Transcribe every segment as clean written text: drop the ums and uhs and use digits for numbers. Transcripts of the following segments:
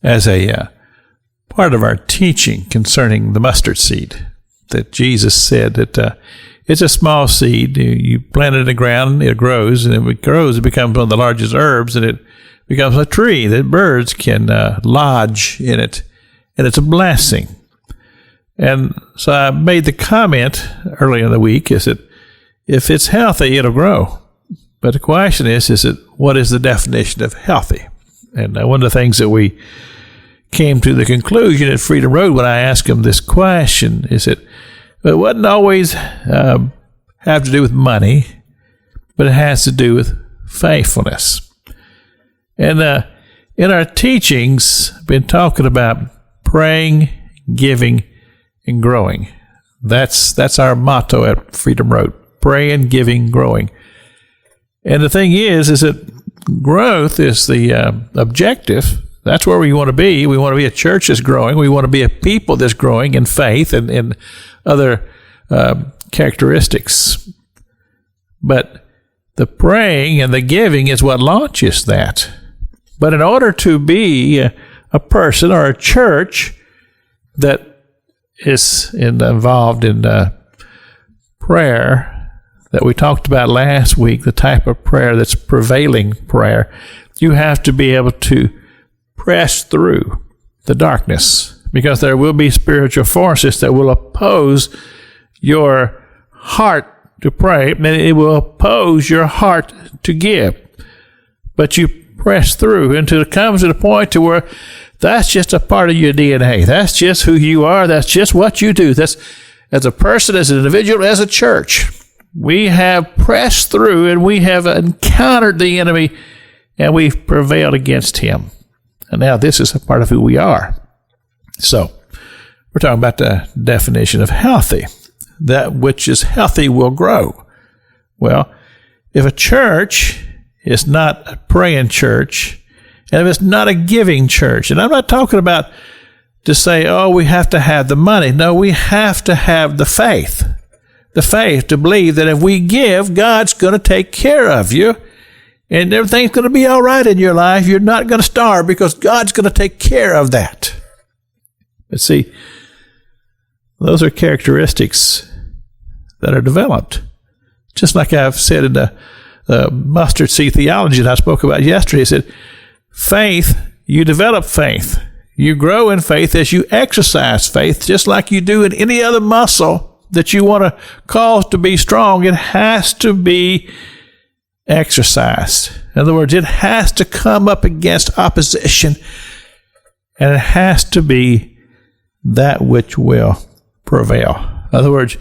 as a part of our teaching concerning the mustard seed, that Jesus said that it's a small seed. You plant it in the ground, it grows, and if it grows, it becomes one of the largest herbs, and it becomes a tree that birds can lodge in it, and it's a blessing. And so I made the comment earlier in the week, is that if it's healthy, it'll grow. But the question is that what is the definition of healthy? And one of the things that we came to the conclusion at Freedom Road when I asked them this question is that it wasn't always have to do with money, but it has to do with faithfulness. And in our teachings, I've been talking about praying, giving, and growing. That's our motto at Freedom Road: praying, giving, growing. And the thing is that growth is the objective. That's where we want to be. We want to be a church that's growing. We want to be a people that's growing in faith and other characteristics. But the praying and the giving is what launches that. But in order to be a person or a church that is involved in prayer that we talked about last week, the type of prayer that's prevailing prayer, you have to be able to press through the darkness, because there will be spiritual forces that will oppose your heart to pray, and it will oppose your heart to give. But you press through until it comes to the point to where that's just a part of your DNA. That's just who you are. That's just what you do. That's as a person, as an individual, as a church. We have pressed through and we have encountered the enemy and we've prevailed against him. And now this is a part of who we are. So we're talking about the definition of healthy. That which is healthy will grow. Well, if a church is not a praying church, and if it's not a giving church, and I'm not talking about to say, oh, we have to have the money. No, we have to have the faith. The faith to believe that if we give, God's going to take care of you, and everything's going to be all right in your life. You're not going to starve because God's going to take care of that. But see, those are characteristics that are developed. Just like I've said in the mustard seed theology that I spoke about yesterday, it said, faith, you develop faith. You grow in faith as you exercise faith, just like you do in any other muscle that you want to cause to be strong. It has to be exercised. In other words, it has to come up against opposition, and it has to be that which will prevail. In other words,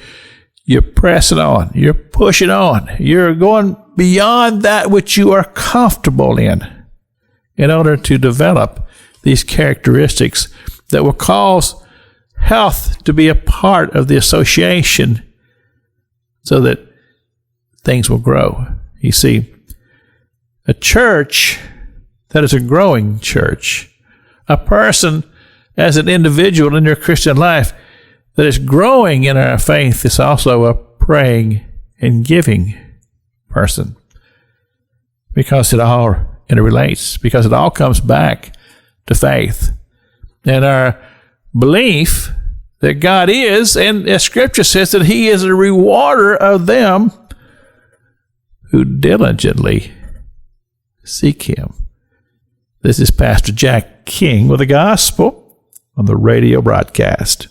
you're pressing on, you're pushing on, you're going beyond that which you are comfortable in order to develop these characteristics that will cause health to be a part of the association so that things will grow. You see, a church that is a growing church, a person as an individual in their Christian life that is growing in our faith, is also a praying and giving person, because it all interrelates, because it all comes back to faith and our belief that God is, and as Scripture says that He is a rewarder of them who diligently seek Him. This is Pastor Jack King with the gospel on the radio broadcast.